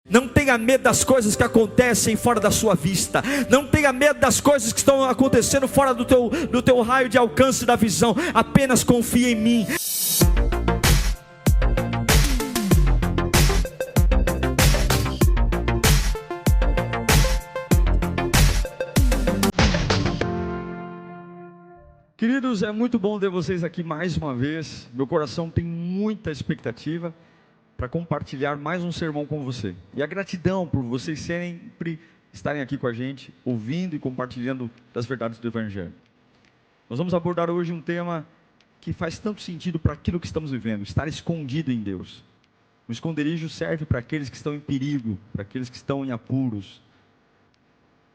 Não tenha medo das coisas que acontecem fora da sua vista. Não tenha medo das coisas que estão acontecendo fora do teu raio de alcance da visão. Apenas confie em mim. Queridos, é muito bom ter vocês aqui mais uma vez. Meu coração tem muita expectativa para compartilhar mais um sermão com você. E a gratidão por vocês sempre estarem aqui com a gente, ouvindo e compartilhando das verdades do Evangelho. Nós vamos abordar hoje um tema que faz tanto sentido para aquilo que estamos vivendo: estar escondido em Deus. O esconderijo serve para aqueles que estão em perigo, para aqueles que estão em apuros.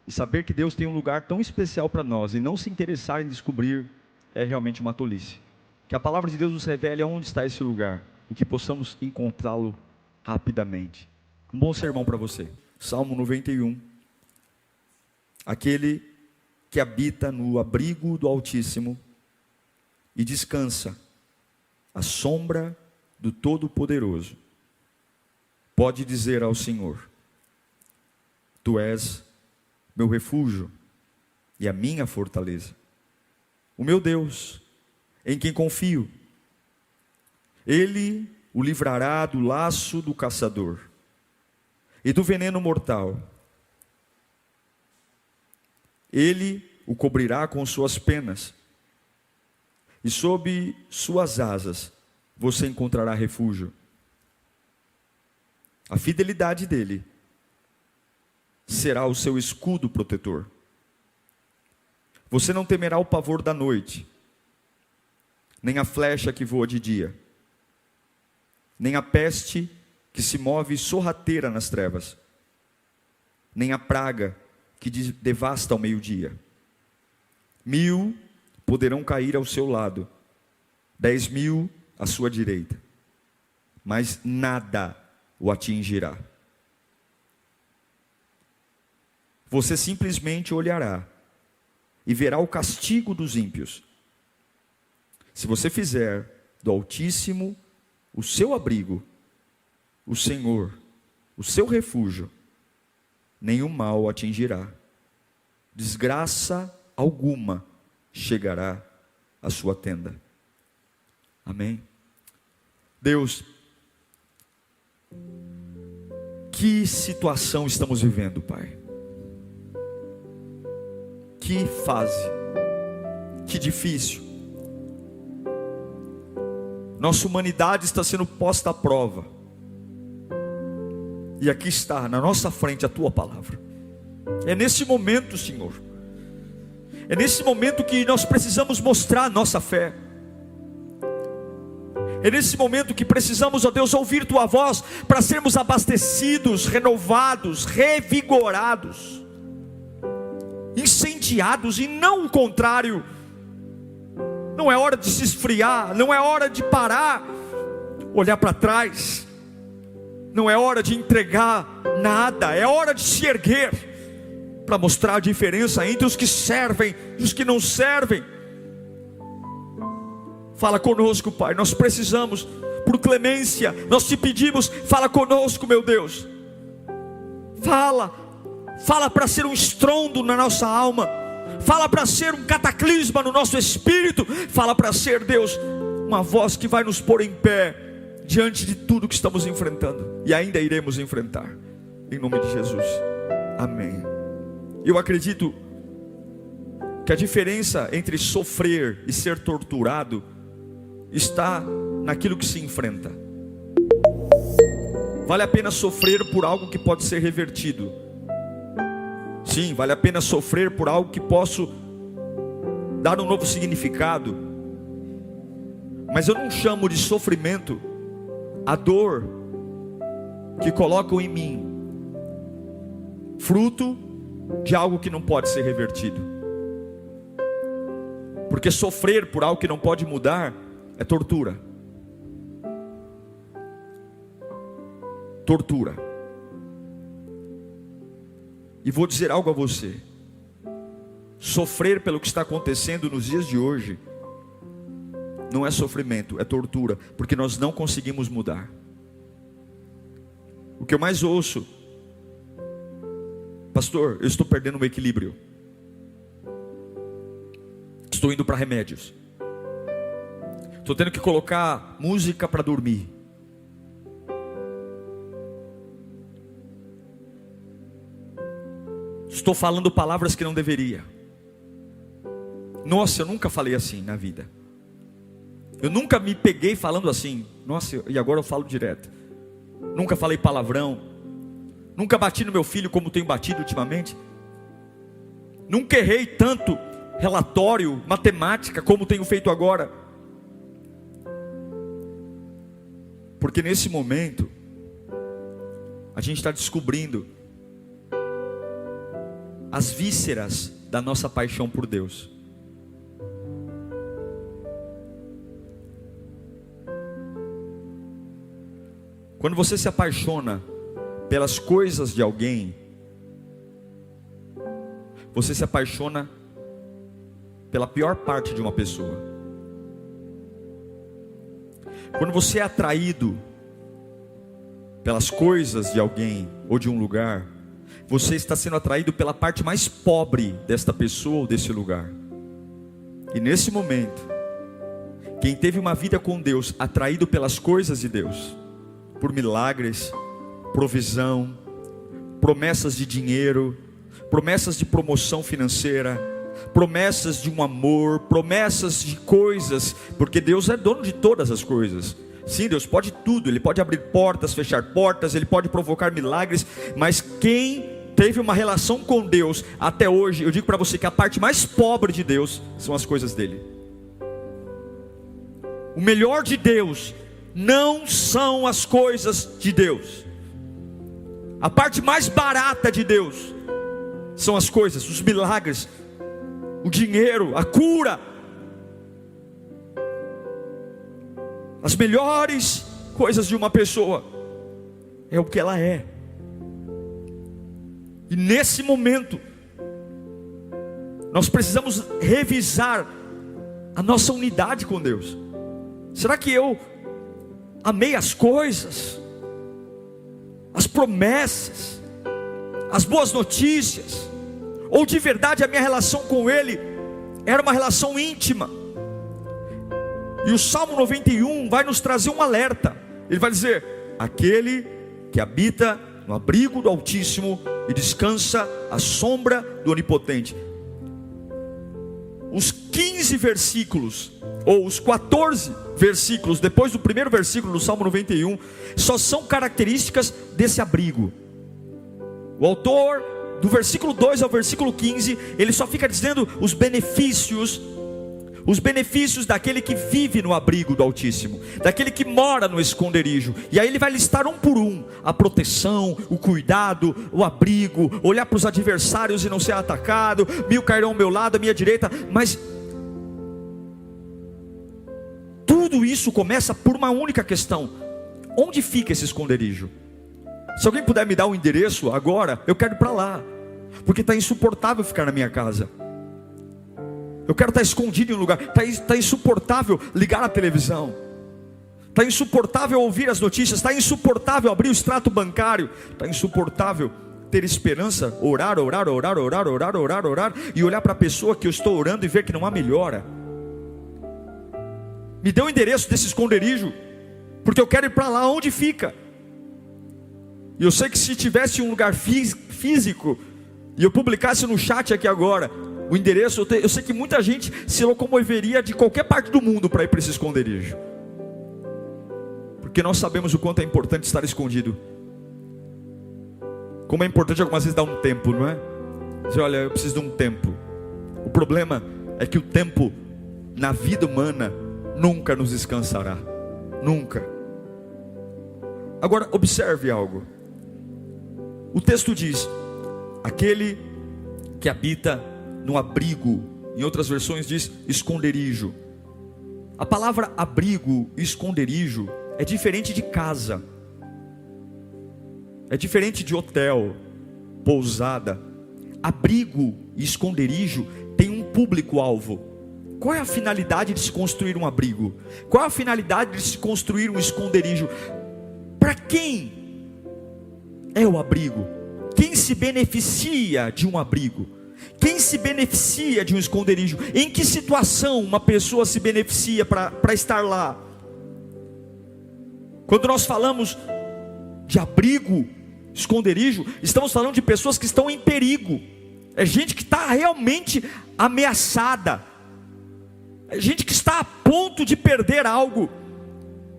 E saber que Deus tem um lugar tão especial para nós e não se interessar em descobrir é realmente uma tolice. Que a palavra de Deus nos revele onde está esse lugar e que possamos encontrá-lo rapidamente. Um bom sermão para você. Salmo 91. Aquele que habita no abrigo do Altíssimo e descansa à sombra do Todo-Poderoso, pode dizer ao Senhor: Tu és meu refúgio e a minha fortaleza, o meu Deus, em quem confio. Ele o livrará do laço do caçador e do veneno mortal. Ele o cobrirá com suas penas, e sob suas asas você encontrará refúgio. A fidelidade dele será o seu escudo protetor. Você não temerá o pavor da noite, nem a flecha que voa de dia, nem a peste que se move sorrateira nas trevas, nem a praga que devasta ao meio-dia. 1000 poderão cair ao seu lado, 10.000 à sua direita, mas nada o atingirá. Você simplesmente olhará e verá o castigo dos ímpios. Se você fizer do Altíssimo o seu abrigo, o Senhor, o seu refúgio, nenhum mal o atingirá. Desgraça alguma chegará à sua tenda. Amém? Deus, que situação estamos vivendo, Pai? Que fase, que difícil. Nossa humanidade está sendo posta à prova. E aqui está, na nossa frente, a Tua palavra. É nesse momento, Senhor, é nesse momento que nós precisamos mostrar a nossa fé. É nesse momento que precisamos, ó Deus, ouvir Tua voz para sermos abastecidos, renovados, revigorados, incendiados, e não o contrário. Não é hora de se esfriar, não é hora de parar, olhar para trás, não é hora de entregar nada, é hora de se erguer para mostrar a diferença entre os que servem e os que não servem. Fala conosco, Pai, nós precisamos, por clemência, nós te pedimos, fala conosco, meu Deus. Fala para ser um estrondo na nossa alma, fala para ser um cataclisma no nosso espírito, fala para ser, Deus, uma voz que vai nos pôr em pé diante de tudo que estamos enfrentando e ainda iremos enfrentar, em nome de Jesus, amém. Eu acredito que a diferença entre sofrer e ser torturado está naquilo que se enfrenta. Vale a pena sofrer por algo que pode ser revertido. Sim, vale a pena sofrer por algo que posso dar um novo significado. Mas eu não chamo de sofrimento a dor que colocam em mim, fruto de algo que não pode ser revertido. Porque sofrer por algo que não pode mudar é tortura. Tortura. E vou dizer algo a você: sofrer pelo que está acontecendo nos dias de hoje não é sofrimento, é tortura, porque nós não conseguimos mudar. O que eu mais ouço pastor, eu estou perdendo o equilíbrio. Estou indo para remédios. Estou tendo que colocar música para dormir. Estou falando palavras que não deveria. Nossa, eu nunca falei assim na vida. Eu nunca me peguei falando assim. Nossa, e agora eu falo direto. Nunca falei palavrão. Nunca bati no meu filho como tenho batido ultimamente. Nunca errei tanto relatório, matemática, como tenho feito agora. Porque nesse momento, a gente está descobrindo as vísceras da nossa paixão por Deus. Quando você se apaixona pelas coisas de alguém, você se apaixona pela pior parte de uma pessoa. Quando você é atraído pelas coisas de alguém ou de um lugar, você está sendo atraído pela parte mais pobre desta pessoa ou desse lugar. E nesse momento, quem teve uma vida com Deus, atraído pelas coisas de Deus, por milagres, provisão, promessas de dinheiro, promessas de promoção financeira, promessas de um amor, promessas de coisas, porque Deus é dono de todas as coisas. Sim, Deus pode tudo, Ele pode abrir portas, fechar portas, Ele pode provocar milagres, mas quem teve uma relação com Deus até hoje, eu digo para você que a parte mais pobre de Deus são as coisas dele. O melhor de Deus não são as coisas de Deus. A parte mais barata de Deus são as coisas, os milagres, o dinheiro, a cura. As melhores coisas de uma pessoa é o que ela é. E nesse momento nós precisamos revisar a nossa unidade com Deus. Será que eu amei as coisas, as promessas, as boas notícias, ou de verdade a minha relação com Ele era uma relação íntima? E o Salmo 91 vai nos trazer um alerta. Ele vai dizer: aquele que habita no abrigo do Altíssimo e descansa à sombra do Onipotente. Os 15 versículos, ou os 14 versículos, depois do primeiro versículo do Salmo 91, só são características desse abrigo. O autor, do versículo 2 ao versículo 15, ele só fica dizendo os benefícios daquele que vive no abrigo do Altíssimo, daquele que mora no esconderijo. E aí ele vai listar um por um: a proteção, o cuidado, o abrigo, olhar para os adversários e não ser atacado, 1000 cairão ao meu lado, à minha direita. Mas tudo isso começa por uma única questão: onde fica esse esconderijo? Se alguém puder me dar um endereço agora, eu quero ir para lá, porque está insuportável ficar na minha casa. Eu quero estar escondido em um lugar. Está insuportável ligar a televisão. Está insuportável ouvir as notícias. Está insuportável abrir o extrato bancário. Está insuportável ter esperança, orar, e olhar para a pessoa que eu estou orando e ver que não há melhora. Me dê o endereço desse esconderijo, porque eu quero ir para lá. Onde fica? E eu sei que se tivesse um lugar físico, e eu publicasse no chat aqui agora o endereço, eu sei que muita gente se locomoveria de qualquer parte do mundo para ir para esse esconderijo, porque nós sabemos o quanto é importante estar escondido. Como é importante algumas vezes dar um tempo, não é? Dizer: olha, eu preciso de um tempo. O problema é que o tempo na vida humana nunca nos descansará. Nunca. Agora observe algo. O texto diz: aquele que habita no abrigo, em outras versões diz esconderijo. A palavra abrigo e esconderijo é diferente de casa, é diferente de hotel, pousada. Abrigo e esconderijo tem um público-alvo. Qual é a finalidade de se construir um abrigo? Qual é a finalidade de se construir um esconderijo? Para quem é o abrigo? Quem se beneficia de um abrigo? Quem se beneficia de um esconderijo? Em que situação uma pessoa se beneficia para estar lá? Quando nós falamos de abrigo, esconderijo, estamos falando de pessoas que estão em perigo. É gente que está realmente ameaçada. É gente que está a ponto de perder algo.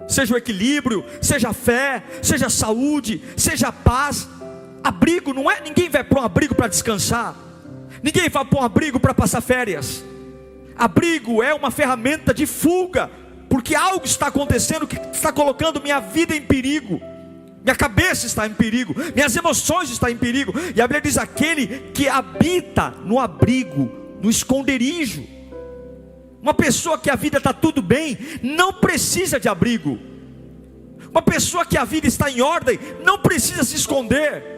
Seja o equilíbrio, seja a fé, seja a saúde, seja a paz. Abrigo não é, ninguém vai para um abrigo para descansar. Ninguém vai para um abrigo para passar férias. Abrigo é uma ferramenta de fuga, porque algo está acontecendo que está colocando minha vida em perigo. Minha cabeça está em perigo, minhas emoções estão em perigo. E a Bíblia diz: aquele que habita no abrigo, no esconderijo. Uma pessoa que a vida está tudo bem, não precisa de abrigo. Uma pessoa que a vida está em ordem, não precisa se esconder.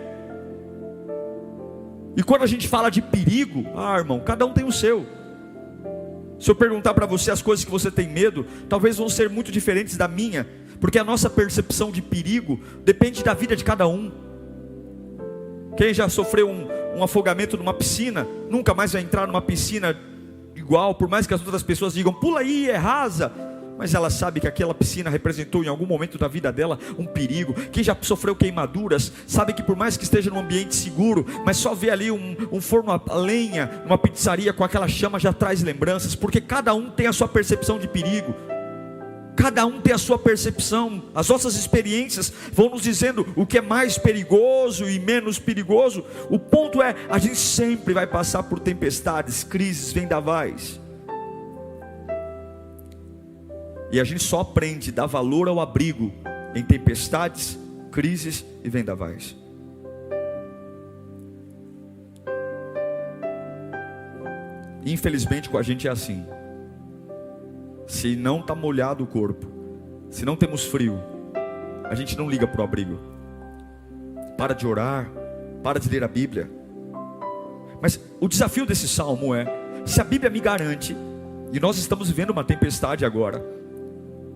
E quando a gente fala de perigo, irmão, cada um tem o seu. Se eu perguntar para você as coisas que você tem medo, talvez vão ser muito diferentes da minha, porque a nossa percepção de perigo depende da vida de cada um. Quem já sofreu um afogamento numa piscina, nunca mais vai entrar numa piscina igual, por mais que as outras pessoas digam: pula aí, é rasa. Mas ela sabe que aquela piscina representou em algum momento da vida dela um perigo. Quem já sofreu queimaduras, sabe que por mais que esteja num ambiente seguro, mas só vê ali um forno a lenha, uma pizzaria com aquela chama, já traz lembranças. Porque cada um tem a sua percepção de perigo. Cada um tem a sua percepção. As nossas experiências vão nos dizendo o que é mais perigoso e menos perigoso. O ponto é, a gente sempre vai passar por tempestades, crises, vendavais. E a gente só aprende a dar valor ao abrigo em tempestades, crises e vendavais. Infelizmente com a gente é assim. Se não está molhado o corpo, se não temos frio, a gente não liga para o abrigo. Para de orar, para de ler a Bíblia. Mas o desafio desse salmo é: se a Bíblia me garante, e nós estamos vivendo uma tempestade agora,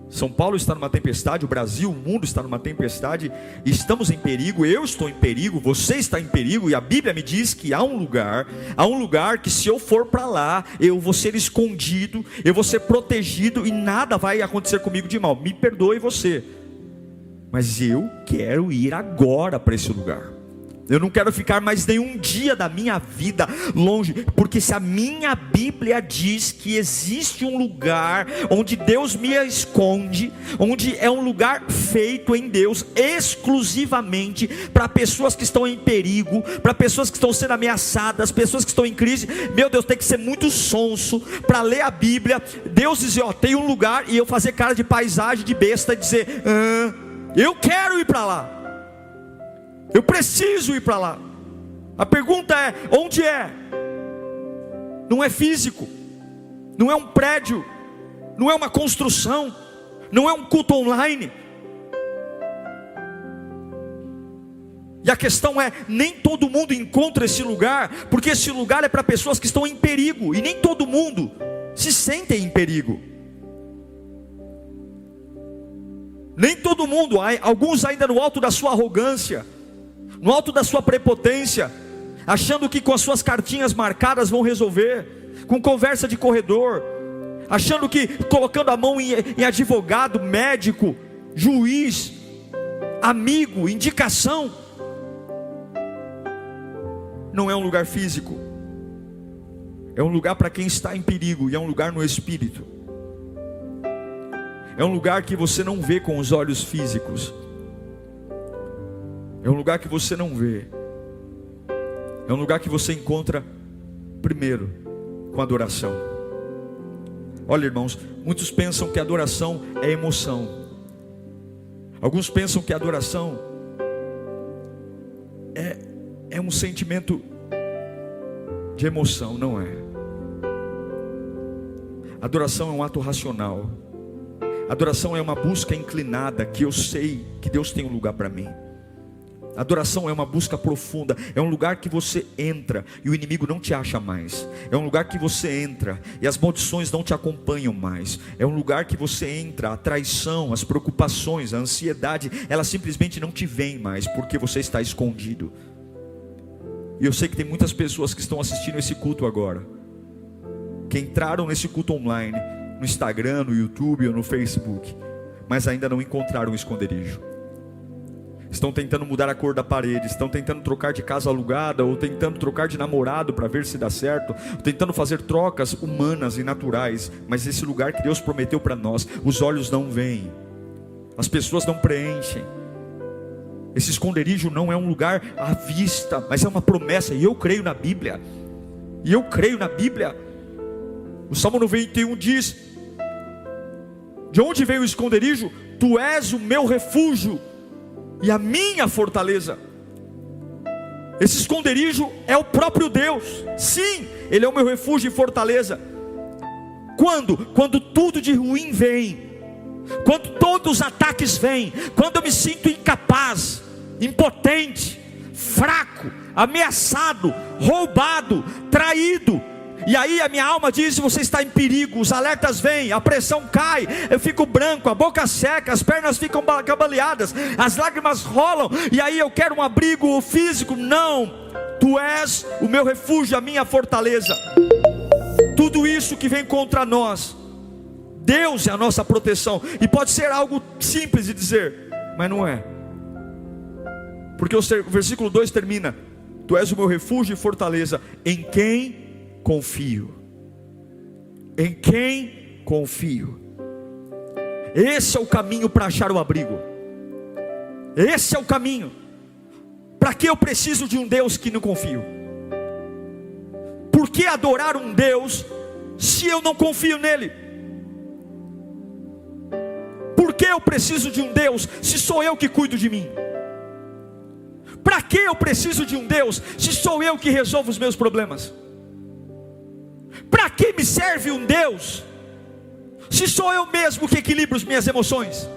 São Paulo está numa tempestade, o Brasil, o mundo está numa tempestade, estamos em perigo, eu estou em perigo, você está em perigo, e a Bíblia me diz que há um lugar que se eu for para lá, eu vou ser escondido, eu vou ser protegido, e nada vai acontecer comigo de mal. Me perdoe você, mas eu quero ir agora para esse lugar. Eu não quero ficar mais nenhum dia da minha vida longe, porque se a minha Bíblia diz que existe um lugar onde Deus me esconde, onde é um lugar feito em Deus exclusivamente para pessoas que estão em perigo, para pessoas que estão sendo ameaçadas, pessoas que estão em crise, meu Deus, tem que ser muito sonso para ler a Bíblia, Deus dizer: tem um lugar, e eu fazer cara de paisagem, de besta, e dizer: eu quero ir para lá. Eu preciso ir para lá. A pergunta é: onde é? Não é físico, não é um prédio, não é uma construção, não é um culto online. E a questão é: nem todo mundo encontra esse lugar, porque esse lugar é para pessoas que estão em perigo, e nem todo mundo se sente em perigo. Nem todo mundo, alguns ainda no alto da sua arrogância, no alto da sua prepotência, achando que com as suas cartinhas marcadas vão resolver, com conversa de corredor, achando que colocando a mão em advogado, médico, juiz, amigo, indicação. Não é um lugar físico, é um lugar para quem está em perigo, e é um lugar no espírito. É um lugar que você não vê com os olhos físicos. É um lugar que você não vê. É um lugar que você encontra primeiro com adoração. Olha, irmãos, muitos pensam que adoração é emoção. Alguns pensam que adoração é um sentimento de emoção. Não é. Adoração é um ato racional. Adoração é uma busca inclinada, que eu sei que Deus tem um lugar para mim. Adoração é uma busca profunda, é um lugar que você entra e o inimigo não te acha mais. É um lugar que você entra e as maldições não te acompanham mais. É um lugar que você entra, a traição, as preocupações, a ansiedade, elas simplesmente não te veem mais, porque você está escondido. E eu sei que tem muitas pessoas que estão assistindo esse culto agora, que entraram nesse culto online, no Instagram, no YouTube ou no Facebook, mas ainda não encontraram um esconderijo. Estão tentando mudar a cor da parede, estão tentando trocar de casa alugada, ou tentando trocar de namorado para ver se dá certo, tentando fazer trocas humanas e naturais, mas esse lugar que Deus prometeu para nós, os olhos não veem, as pessoas não preenchem. Esse esconderijo não é um lugar à vista, mas é uma promessa, e eu creio na Bíblia. O Salmo 91 diz: de onde veio o esconderijo? Tu és o meu refúgio e a minha fortaleza. Esse esconderijo é o próprio Deus. Sim, Ele é o meu refúgio e fortaleza. Quando tudo de ruim vem, quando todos os ataques vêm, quando eu me sinto incapaz, impotente, fraco, ameaçado, roubado, traído, e aí a minha alma diz: você está em perigo, os alertas vêm, a pressão cai, eu fico branco, a boca seca, as pernas ficam cambaleadas, as lágrimas rolam, e aí eu quero um abrigo físico. Não, tu és o meu refúgio, a minha fortaleza. Tudo isso que vem contra nós, Deus é a nossa proteção. E pode ser algo simples de dizer, mas não é, porque o versículo 2 termina: tu és o meu refúgio e fortaleza, em quem confio. Em quem confio. Esse é o caminho para achar o abrigo. Esse é o caminho. Para que eu preciso de um Deus que não confio? Por que adorar um Deus se eu não confio nele? Por que eu preciso de um Deus se sou eu que cuido de mim? Para que eu preciso de um Deus se sou eu que resolvo os meus problemas? Para que me serve um Deus se sou eu mesmo que equilibro as minhas emoções?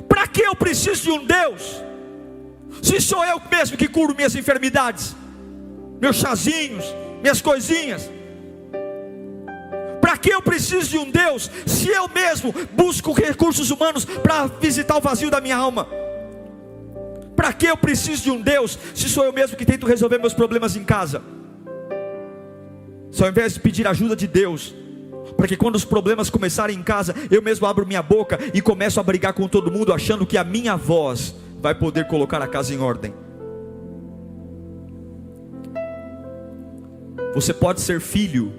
Para que eu preciso de um Deus se sou eu mesmo que curo minhas enfermidades, meus chazinhos, minhas coisinhas? Para que eu preciso de um Deus se eu mesmo busco recursos humanos para visitar o vazio da minha alma? Para que eu preciso de um Deus se sou eu mesmo que tento resolver meus problemas em casa? Se ao invés de pedir ajuda de Deus, para que quando os problemas começarem em casa, eu mesmo abro minha boca e começo a brigar com todo mundo, achando que a minha voz vai poder colocar a casa em ordem. Você pode ser filho,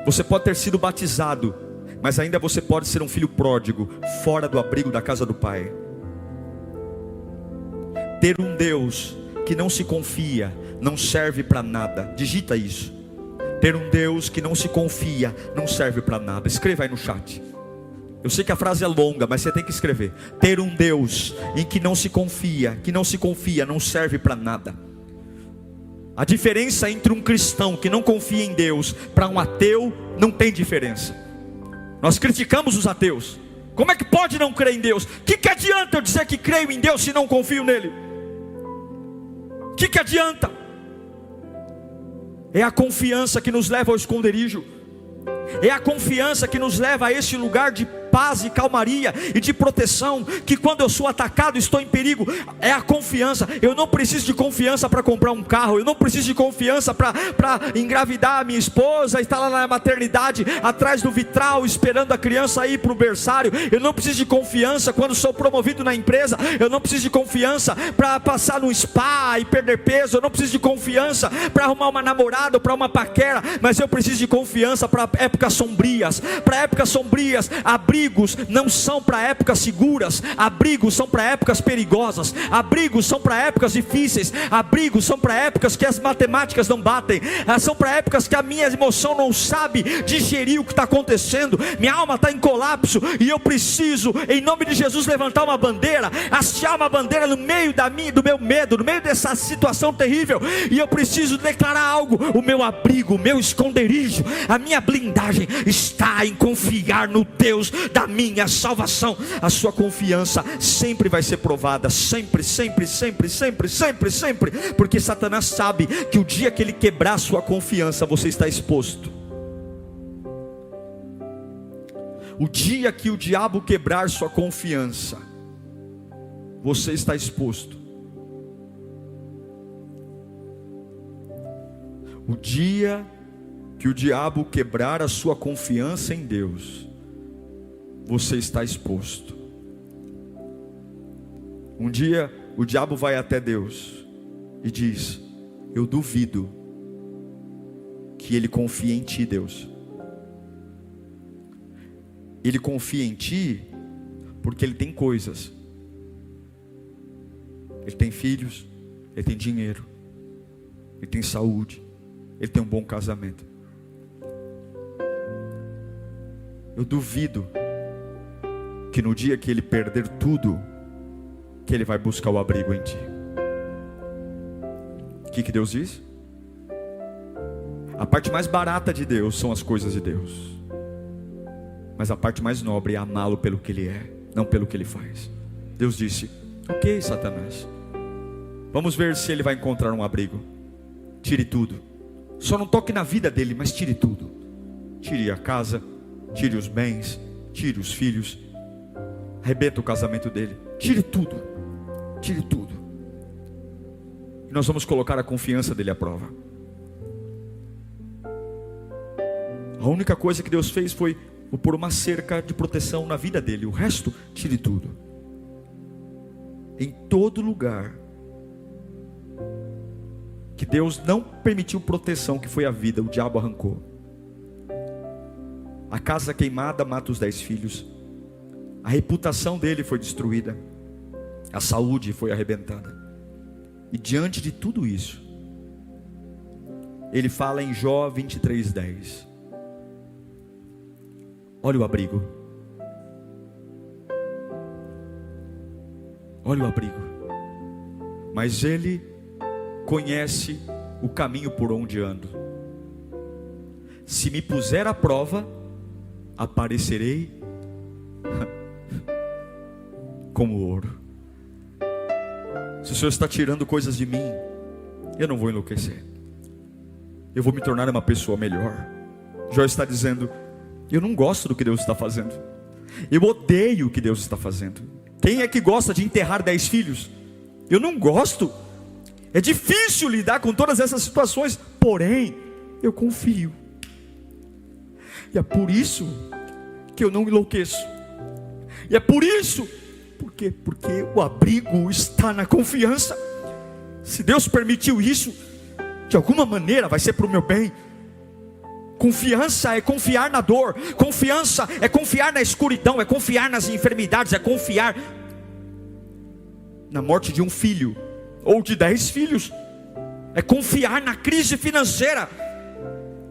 você pode ter sido batizado, mas ainda você pode ser um filho pródigo, fora do abrigo da casa do Pai. Ter um Deus que não se confia não serve para nada. Digita isso. Ter um Deus que não se confia não serve para nada. Escreva aí no chat. Eu sei que a frase é longa, mas você tem que escrever. Ter um Deus em que não se confia, não serve para nada. A diferença entre um cristão que não confia em Deus para um ateu não tem diferença. Nós criticamos os ateus. Como é que pode não crer em Deus? Que adianta eu dizer que creio em Deus se não confio nele? Que adianta? É a confiança que nos leva ao esconderijo. É a confiança que nos leva a esse lugar de paz e calmaria e de proteção, que quando eu sou atacado, estou em perigo. É a confiança. Eu não preciso de confiança para comprar um carro, eu não preciso de confiança para engravidar a minha esposa, estar lá na maternidade, atrás do vitral, esperando a criança ir para o berçário. Eu não preciso de confiança quando sou promovido na empresa. Eu não preciso de confiança para passar no spa e perder peso. Eu não preciso de confiança para arrumar uma namorada ou para uma paquera, mas eu preciso de confiança para épocas sombrias. Para épocas sombrias, abrigos não são para épocas seguras, abrigos são para épocas perigosas, abrigos são para épocas difíceis, abrigos são para épocas que as matemáticas não batem, são para épocas que a minha emoção não sabe digerir o que está acontecendo, minha alma está em colapso, e eu preciso, em nome de Jesus, levantar uma bandeira, hastear uma bandeira no meio do meu medo, no meio dessa situação terrível, e eu preciso declarar algo. O meu abrigo, o meu esconderijo, a minha blindagem está em confiar no Deus da minha salvação. A sua confiança sempre vai ser provada, sempre, sempre, sempre, sempre, sempre, sempre, porque Satanás sabe que o dia que ele quebrar a sua confiança, você está exposto. O dia que o diabo quebrar sua confiança, você está exposto. O dia que o diabo quebrar a sua confiança em Deus, você está exposto. Um dia o diabo vai até Deus e diz: eu duvido que ele confie em ti, Deus. Ele confia em ti porque ele tem coisas. Ele tem filhos, ele tem dinheiro, ele tem saúde, ele tem um bom casamento. Eu duvido que no dia que ele perder tudo, que ele vai buscar o abrigo em ti. O que Deus diz? A parte mais barata de Deus são as coisas de Deus, mas a parte mais nobre é amá-lo pelo que ele é, não pelo que ele faz. Deus disse: ok, Satanás, vamos ver se ele vai encontrar um abrigo. Tire tudo. Só não toque na vida dele, mas tire tudo. Tire a casa, tire os bens, tire os filhos, arrebenta o casamento dele. Tire tudo. Tire tudo. E nós vamos colocar a confiança dele à prova. A única coisa que Deus fez foi pôr uma cerca de proteção na vida dele. O resto, tire tudo. Em todo lugar que Deus não permitiu proteção, que foi a vida, o diabo arrancou. A casa queimada mata os 10 filhos. A reputação dele foi destruída. A saúde foi arrebentada. E diante de tudo isso, ele fala em Jó 23:10. Olha o abrigo. Olha o abrigo. Mas ele conhece o caminho por onde ando. Se me puser à prova, aparecerei como ouro. Se o Senhor está tirando coisas de mim, eu não vou enlouquecer. Eu vou me tornar uma pessoa melhor. Jó está dizendo: eu não gosto do que Deus está fazendo. Eu odeio o que Deus está fazendo. Quem é que gosta de enterrar 10 filhos? Eu não gosto. É difícil lidar com todas essas situações. Porém, eu confio. E é por isso que eu não enlouqueço. E é por isso. Por quê? Porque o abrigo está na confiança. Se Deus permitiu isso, de alguma maneira vai ser para o meu bem. Confiança é confiar na dor. Confiança é confiar na escuridão. É confiar nas enfermidades. É confiar na morte de um filho, ou de 10 filhos. É confiar na crise financeira.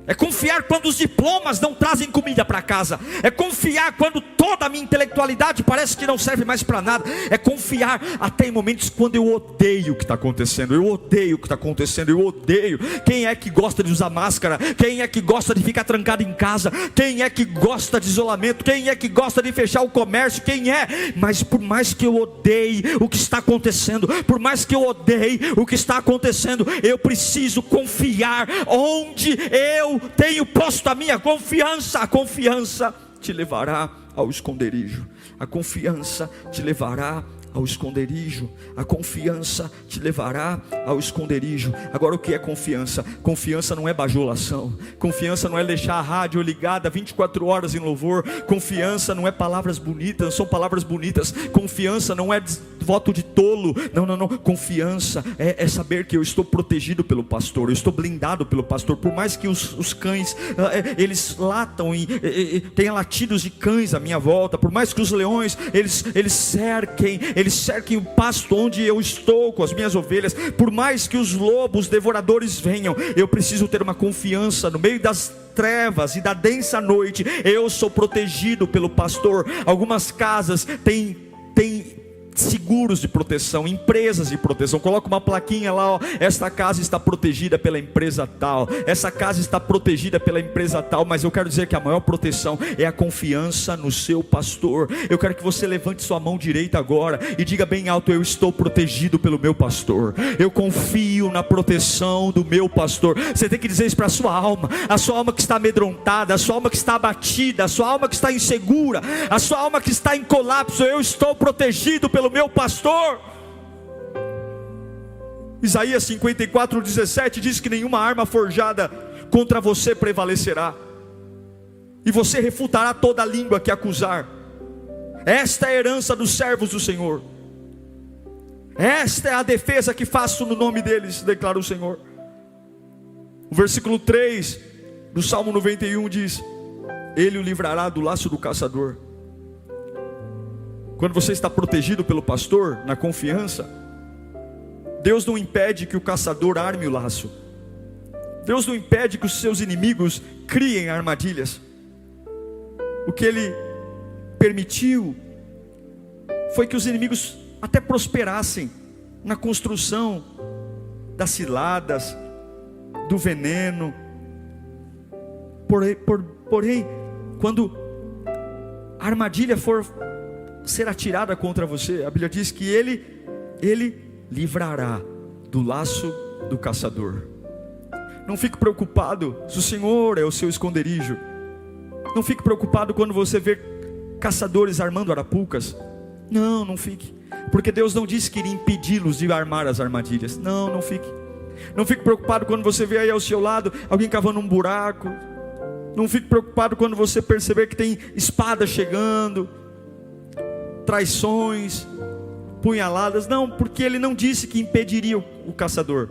É confiar quando os diplomas não trazem comida para casa. É confiar quando toda a minha intelectualidade parece que não serve mais para nada. É confiar até em momentos quando eu odeio o que está acontecendo. Eu odeio o que está acontecendo. Eu odeio. Quem é que gosta de usar máscara? Quem é que gosta de ficar trancado em casa? Quem é que gosta de isolamento? Quem é que gosta de fechar o comércio? Quem é? Mas por mais que eu odeie o que está acontecendo, por mais que eu odeie o que está acontecendo, eu preciso confiar onde eu tenho posto a minha confiança. A confiança te levará ao esconderijo. A confiança te levará ao esconderijo. A confiança te levará ao esconderijo. Agora, o que é confiança? Confiança não é bajulação. Confiança não é deixar a rádio ligada 24 horas em louvor. Confiança não é palavras bonitas, não são palavras bonitas. Confiança não é voto de tolo. Não. Confiança é saber que eu estou protegido pelo pastor. Eu estou blindado pelo pastor. Por mais que os cães eles latam e tenha latidos de cães à minha volta. Por mais que os leões eles cerquem o pasto onde eu estou com as minhas ovelhas. Por mais que os lobos devoradores venham, eu preciso ter uma confiança no meio das trevas e da densa noite. Eu sou protegido pelo pastor. Algumas casas têm seguros de proteção, empresas de proteção. Coloca uma plaquinha lá, ó, esta casa está protegida pela empresa tal, essa casa está protegida pela empresa tal. Mas eu quero dizer que a maior proteção é a confiança no seu pastor. Eu quero que você levante sua mão direita agora e diga bem alto: eu estou protegido pelo meu pastor. Eu confio na proteção do meu pastor. Você tem que dizer isso para a sua alma que está amedrontada, a sua alma que está abatida, a sua alma que está insegura, a sua alma que está em colapso. Eu estou protegido pelo meu pastor. Isaías 54:17 diz que nenhuma arma forjada contra você prevalecerá, e você refutará toda língua que acusar. Esta é a herança dos servos do Senhor, esta é a defesa que faço no nome deles, declara o Senhor. O versículo 3 do Salmo 91 diz: Ele o livrará do laço do caçador. Quando você está protegido pelo pastor, na confiança, Deus não impede que o caçador arme o laço. Deus não impede que os seus inimigos criem armadilhas. O que Ele permitiu foi que os inimigos até prosperassem na construção das ciladas, do veneno. Porém, quando a armadilha for ser atirada contra você, a Bíblia diz que Ele livrará do laço do caçador. Não fique preocupado se o Senhor é o seu esconderijo. Não fique preocupado quando você vê caçadores armando arapucas. Não fique, porque Deus não disse que iria impedi-los de armar as armadilhas. Não fique. Não fique preocupado quando você vê aí ao seu lado alguém cavando um buraco. Não fique preocupado quando você perceber que tem espada chegando, traições, punhaladas. Não, porque Ele não disse que impediria o caçador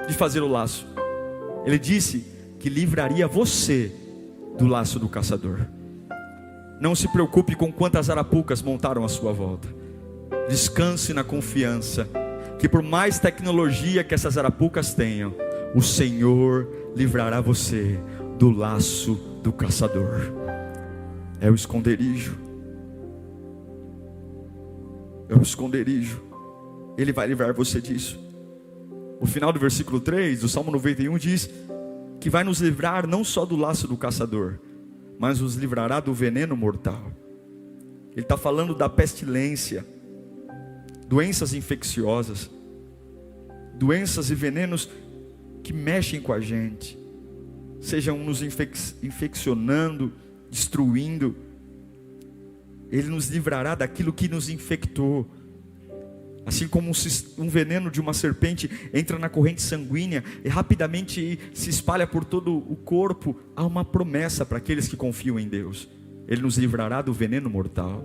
de fazer o laço. Ele disse que livraria você do laço do caçador. Não se preocupe com quantas arapucas montaram à sua volta. Descanse na confiança que por mais tecnologia que essas arapucas tenham, o Senhor livrará você do laço do caçador. É o esconderijo. É o esconderijo. Ele vai livrar você disso. O final do versículo 3 do Salmo 91 diz que vai nos livrar não só do laço do caçador, mas nos livrará do veneno mortal. Ele está falando da pestilência, doenças infecciosas, doenças e venenos que mexem com a gente, sejam nos infeccionando, destruindo. Ele nos livrará daquilo que nos infectou. Assim como um veneno de uma serpente entra na corrente sanguínea e rapidamente se espalha por todo o corpo, há uma promessa para aqueles que confiam em Deus: Ele nos livrará do veneno mortal.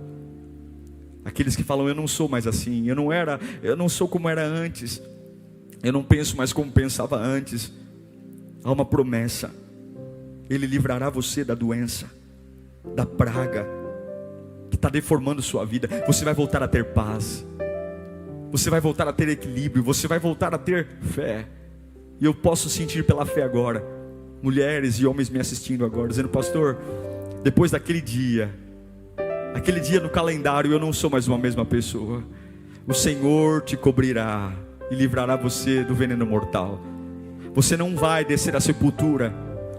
Aqueles que falam: eu não sou mais assim, eu não sou como era antes, eu não penso mais como pensava antes. Há uma promessa: Ele livrará você da doença, da praga que está deformando sua vida. Você vai voltar a ter paz, você vai voltar a ter equilíbrio, você vai voltar a ter fé. E eu posso sentir pela fé agora, mulheres e homens me assistindo agora, dizendo: pastor, depois daquele dia, aquele dia no calendário, eu não sou mais uma mesma pessoa. O Senhor te cobrirá e livrará você do veneno mortal. Você não vai descer à sepultura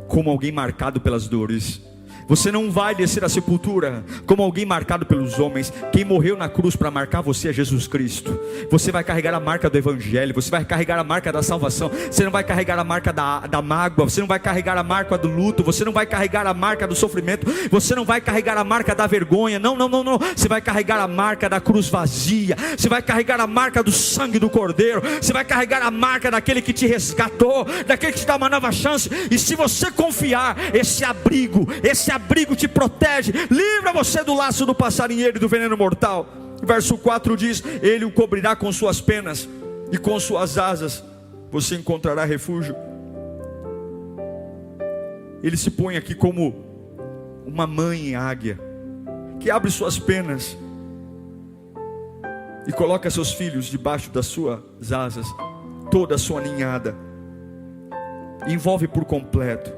como alguém marcado pelas dores. Você não vai descer à sepultura como alguém marcado pelos homens. Quem morreu na cruz para marcar você é Jesus Cristo. Você vai carregar a marca do Evangelho, você vai carregar a marca da salvação. Você não vai carregar a marca da mágoa, você não vai carregar a marca do luto, você não vai carregar a marca do sofrimento, você não vai carregar a marca da vergonha. Não. Você vai carregar a marca da cruz vazia, você vai carregar a marca do sangue do Cordeiro, você vai carregar a marca daquele que te resgatou, daquele que te dá uma nova chance. E se você confiar, esse abrigo te protege, livra você do laço do passarinheiro e do veneno mortal. Verso 4 diz: Ele o cobrirá com suas penas e com suas asas você encontrará refúgio. Ele se põe aqui como uma mãe águia que abre suas penas e coloca seus filhos debaixo das suas asas, toda a sua ninhada, envolve por completo.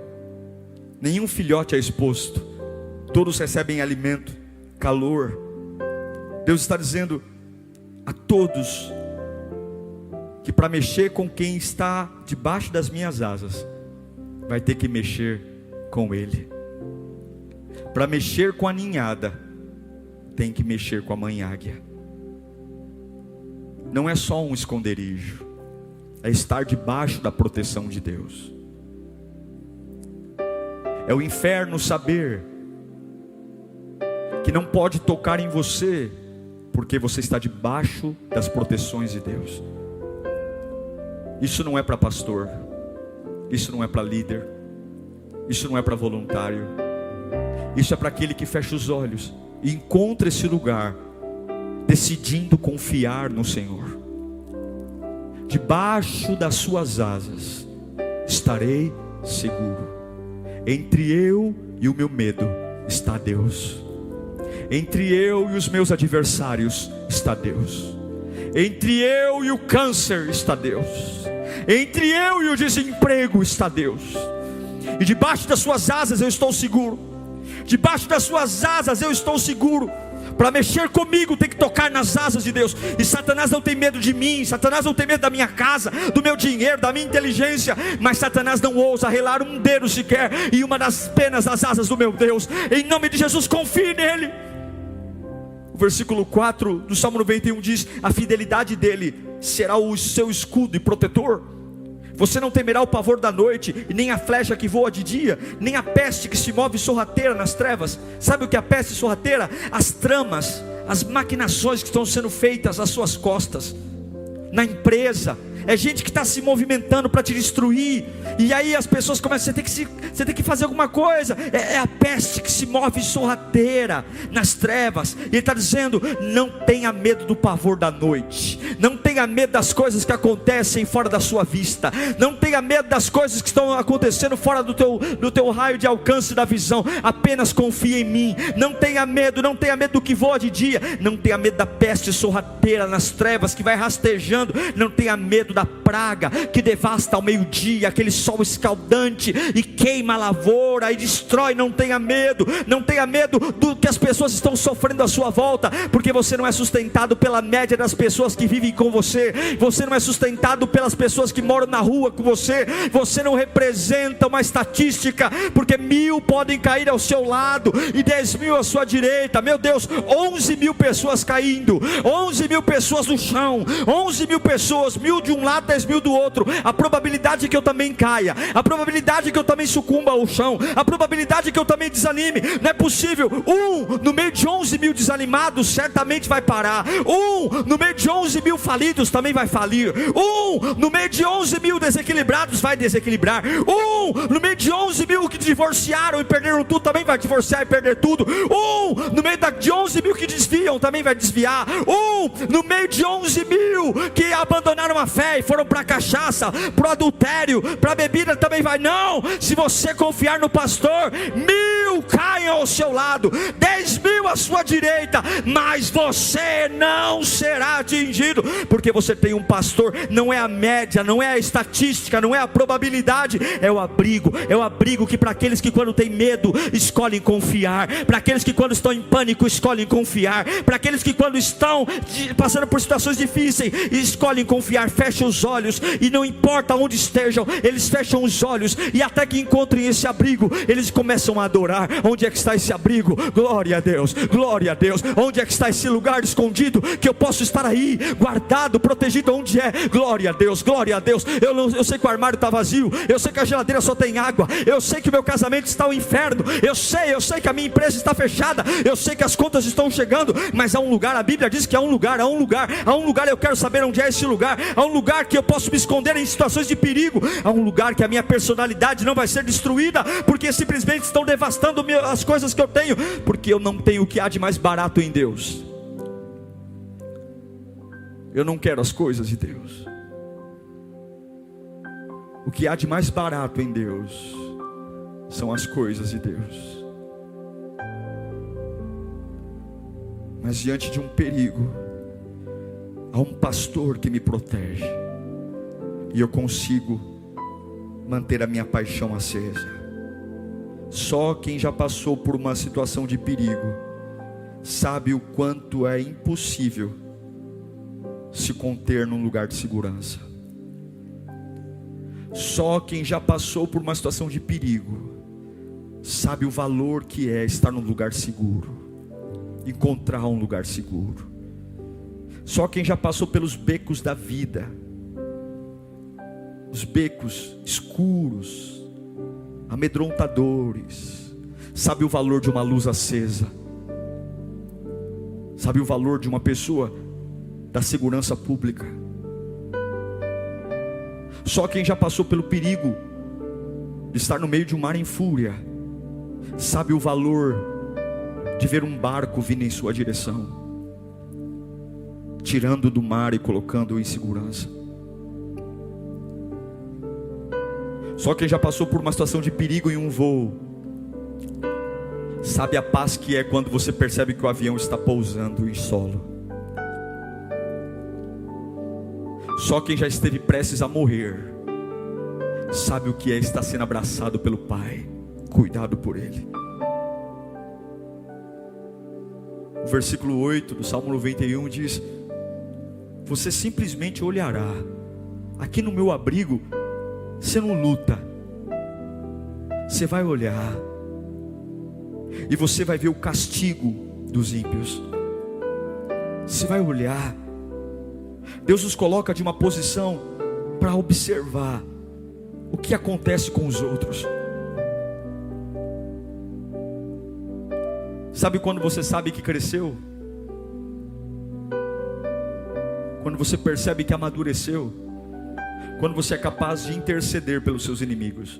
Nenhum filhote é exposto, todos recebem alimento, calor. Deus está dizendo a todos que para mexer com quem está debaixo das minhas asas, vai ter que mexer com Ele. Para mexer com a ninhada, tem que mexer com a mãe águia. Não é só um esconderijo, é estar debaixo da proteção de Deus. É o inferno saber que não pode tocar em você, porque você está debaixo das proteções de Deus. Isso não é para pastor, isso não é para líder, isso não é para voluntário, isso é para aquele que fecha os olhos e encontra esse lugar, decidindo confiar no Senhor. Debaixo das suas asas estarei seguro. Entre eu e o meu medo está Deus. Entre eu e os meus adversários está Deus. Entre eu e o câncer está Deus. Entre eu e o desemprego está Deus. E debaixo das suas asas eu estou seguro. Debaixo das suas asas eu estou seguro. Para mexer comigo tem que tocar nas asas de Deus. E Satanás não tem medo de mim, Satanás não tem medo da minha casa, do meu dinheiro, da minha inteligência. Mas Satanás não ousa relar um dedo sequer em uma das penas das asas do meu Deus. Em nome de Jesus, confie nele. O versículo 4 do Salmo 91 diz: a fidelidade dele será o seu escudo e protetor. Você não temerá o pavor da noite, e nem a flecha que voa de dia, nem a peste que se move sorrateira nas trevas. Sabe o que é a peste sorrateira? As tramas, as maquinações que estão sendo feitas às suas costas, na empresa. É gente que está se movimentando para te destruir. E aí as pessoas começam, você tem que fazer alguma coisa. É a peste que se move sorrateira nas trevas. E ele está dizendo: não tenha medo do pavor da noite. Não tenha medo das coisas que acontecem fora da sua vista. Não tenha medo das coisas que estão acontecendo fora do teu raio de alcance da visão. Apenas confie em mim. Não tenha medo do que voa de dia. Não tenha medo da peste sorrateira nas trevas que vai rastejando. Não tenha medo da praga que devasta ao meio-dia, aquele sol escaldante e queima a lavoura e destrói. Não tenha medo do que as pessoas estão sofrendo à sua volta, porque você não é sustentado pela média das pessoas que vivem com você. Você não é sustentado pelas pessoas que moram na rua com você. Você não representa uma estatística, porque 1000 podem cair ao seu lado e 10.000 à sua direita. Meu Deus, 11.000 pessoas caindo, 11.000 pessoas no chão, 11.000 pessoas, 1.000 de um lado, 10.000 do outro. A probabilidade que eu também caia, a probabilidade que eu também sucumba ao chão, a probabilidade que eu também desanime. Não é possível. No meio de 11.000 desanimados certamente vai parar. No meio de 11.000 falidos também vai falir. No meio de 11.000 desequilibrados vai desequilibrar. No meio de 11.000 que divorciaram e perderam tudo também vai divorciar e perder tudo. No meio de 11.000 que desviam também vai desviar. No meio de 11.000 que abandonaram a fé e foram para a cachaça, para o adultério, para a bebida também vai. Não, se você confiar no pastor, 1.000 caem ao seu lado, 10.000 à sua direita, mas você não será atingido, porque você tem um pastor. Não é a média, não é a estatística, não é a probabilidade, é o abrigo que para aqueles que quando tem medo escolhem confiar, para aqueles que quando estão em pânico escolhem confiar, para aqueles que quando estão passando por situações difíceis escolhem confiar. Fecham os olhos e não importa onde estejam, eles fecham os olhos e até que encontrem esse abrigo, eles começam a adorar. Onde é que está esse abrigo? Glória a Deus, glória a Deus. Onde é que está esse lugar escondido que eu posso estar aí, guardado, protegido? Onde é? Glória a Deus, glória a Deus. Eu sei que o armário está vazio, eu sei que a geladeira só tem água, eu sei que o meu casamento está um inferno, eu sei que a minha empresa está fechada, eu sei que as contas estão chegando, mas há um lugar, a Bíblia diz que há um lugar, eu quero saber onde é esse lugar. Há um lugar que eu posso me esconder em situações de perigo. Há um lugar que a minha personalidade não vai ser destruída, porque simplesmente estão devastando as coisas que eu tenho, porque eu não tenho o que há de mais barato em Deus. Eu não quero as coisas de Deus. O que há de mais barato em Deus são as coisas de Deus. Mas diante de um perigo, há um pastor que me protege, e eu consigo manter a minha paixão acesa. Só quem já passou por uma situação de perigo sabe o quanto é impossível se conter num lugar de segurança. Só quem já passou por uma situação de perigo sabe o valor que é estar num lugar seguro, encontrar um lugar seguro. Só quem já passou pelos becos da vida, os becos escuros, amedrontadores, sabe o valor de uma luz acesa, sabe o valor de uma pessoa da segurança pública. Só quem já passou pelo perigo de estar no meio de um mar em fúria sabe o valor de ver um barco vindo em sua direção, tirando do mar e colocando-o em segurança. Só quem já passou por uma situação de perigo em um voo sabe a paz que é quando você percebe que o avião está pousando em solo. Só quem já esteve prestes a morrer sabe o que é estar sendo abraçado pelo Pai, cuidado por Ele. O versículo 8 do Salmo 91 diz: você simplesmente olhará. Aqui no meu abrigo você não luta, você vai olhar e você vai ver o castigo dos ímpios. Você vai olhar. Deus nos coloca de uma posição para observar o que acontece com os outros. Sabe quando você sabe que cresceu? Quando você percebe que amadureceu. Quando você é capaz de interceder pelos seus inimigos.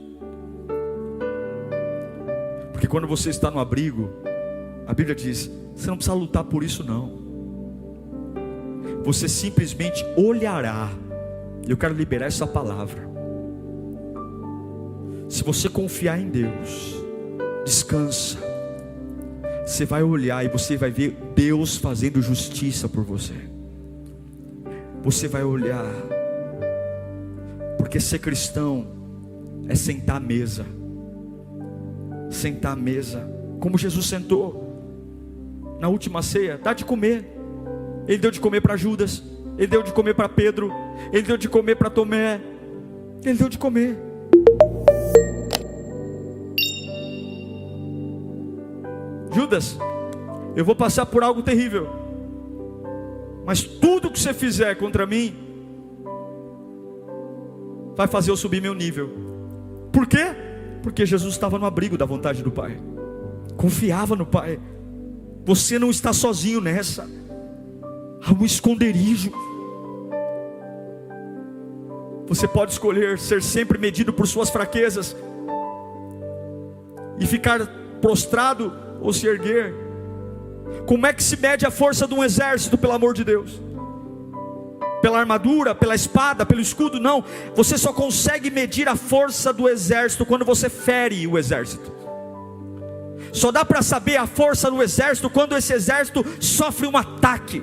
Porque quando você está no abrigo, a Bíblia diz, você não precisa lutar por isso não. Você simplesmente olhará. Eu quero liberar essa palavra. Se você confiar em Deus, descansa. Você vai olhar e você vai ver Deus fazendo justiça por você. Você vai olhar. Porque ser cristão é sentar à mesa. Sentar à mesa, como Jesus sentou na última ceia, dá de comer. Ele deu de comer para Judas, Ele deu de comer para Pedro, Ele deu de comer para Tomé, Ele deu de comer. Judas, eu vou passar por algo terrível, mas tudo que você fizer contra mim vai fazer eu subir meu nível. Por quê? Porque Jesus estava no abrigo da vontade do Pai, confiava no Pai. Você não está sozinho nessa. Há um esconderijo. Você pode escolher ser sempre medido por suas fraquezas e ficar prostrado ou se erguer. Como é que se mede a força de um exército, pelo amor de Deus? Pela armadura, pela espada, pelo escudo? Não. Você só consegue medir a força do exército quando você fere o exército. Só dá para saber a força do exército quando esse exército sofre um ataque.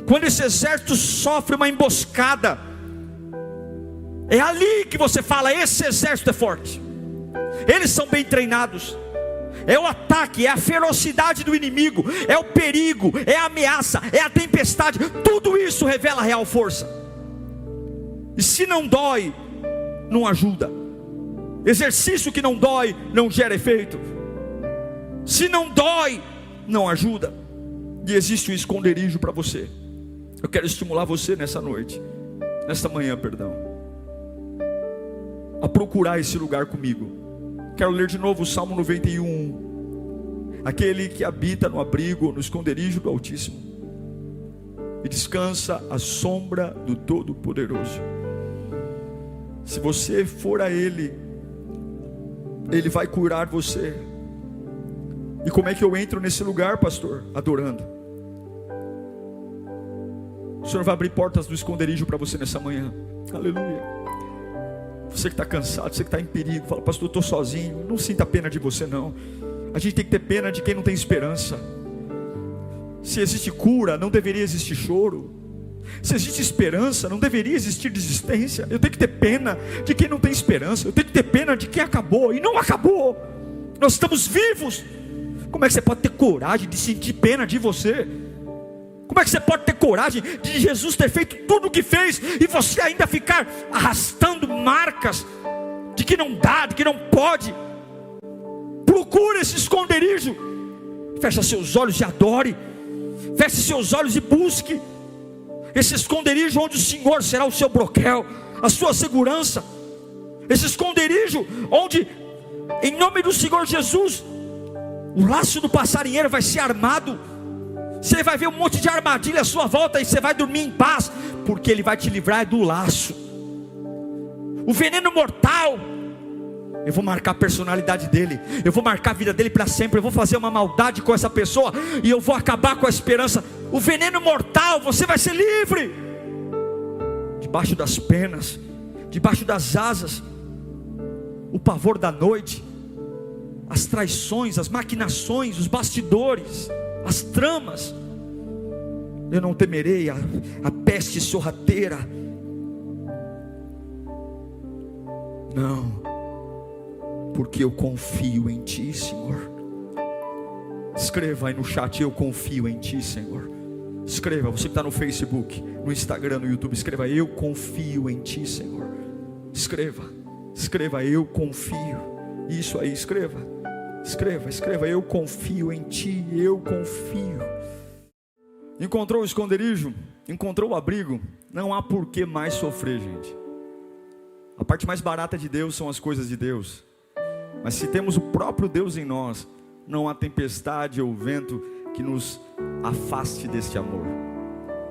Quando esse exército sofre uma emboscada. É ali que você fala, esse exército é forte. Eles são bem treinados. É o ataque, é a ferocidade do inimigo, é o perigo, é a ameaça, é a tempestade. Tudo isso revela a real força. E se não dói, não ajuda. Exercício que não dói, não gera efeito. Se não dói, não ajuda. E existe um esconderijo para você. Eu quero estimular você nessa noite, nesta manhã, perdão, a procurar esse lugar comigo. Quero ler de novo o Salmo 91. Aquele que habita no abrigo, no esconderijo do Altíssimo, e descansa à sombra do Todo-Poderoso. Se você for a Ele, Ele vai curar você. E como é que eu entro nesse lugar, pastor? Adorando. O Senhor vai abrir portas do esconderijo para você nessa manhã. Aleluia. Você que está cansado, você que está em perigo, fala, pastor, eu estou sozinho. Não sinta pena de você não. A gente tem que ter pena de quem não tem esperança. Se existe cura, não deveria existir choro. Se existe esperança, não deveria existir desistência. Eu tenho que ter pena de quem não tem esperança. Eu tenho que ter pena de quem acabou e não acabou. Nós estamos vivos. Como é que você pode ter coragem de sentir pena de você? Como é que você pode ter coragem de Jesus ter feito tudo o que fez e você ainda ficar arrastando marcas de que não dá, de que não pode? Procure esse esconderijo. Feche seus olhos e adore. Feche seus olhos e busque esse esconderijo onde o Senhor será o seu broquel, a sua segurança. Esse esconderijo onde, em nome do Senhor Jesus, o laço do passarinheiro vai ser armado. Você vai ver um monte de armadilha à sua volta e você vai dormir em paz, porque Ele vai te livrar do laço. O veneno mortal, eu vou marcar a personalidade dele, eu vou marcar a vida dele para sempre. Eu vou fazer uma maldade com essa pessoa e eu vou acabar com a esperança. O veneno mortal, você vai ser livre, debaixo das penas, debaixo das asas. O pavor da noite, as traições, as maquinações, os bastidores, as tramas. Eu não temerei a peste sorrateira. Não, porque eu confio em Ti, Senhor. Escreva aí no chat: eu confio em Ti, Senhor. Escreva, você que está no Facebook, no Instagram, no YouTube, escreva: eu confio em Ti, Senhor. Escreva, eu confio. Isso aí, escreva, eu confio em Ti, eu confio. Encontrou o esconderijo, encontrou o abrigo, não há por que mais sofrer, gente. A parte mais barata de Deus são as coisas de Deus. Mas se temos o próprio Deus em nós, não há tempestade ou vento que nos afaste deste amor.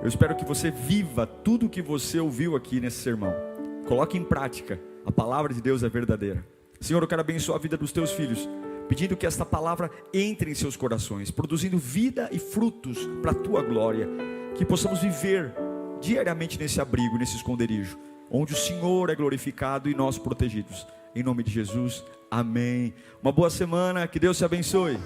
Eu espero que você viva tudo o que você ouviu aqui nesse sermão. Coloque em prática. A palavra de Deus é verdadeira. Senhor, eu quero abençoar a vida dos teus filhos, pedindo que esta palavra entre em seus corações, produzindo vida e frutos para a tua glória. Que possamos viver diariamente nesse abrigo, nesse esconderijo, onde o Senhor é glorificado e nós protegidos. Em nome de Jesus, amém. Uma boa semana, que Deus te abençoe.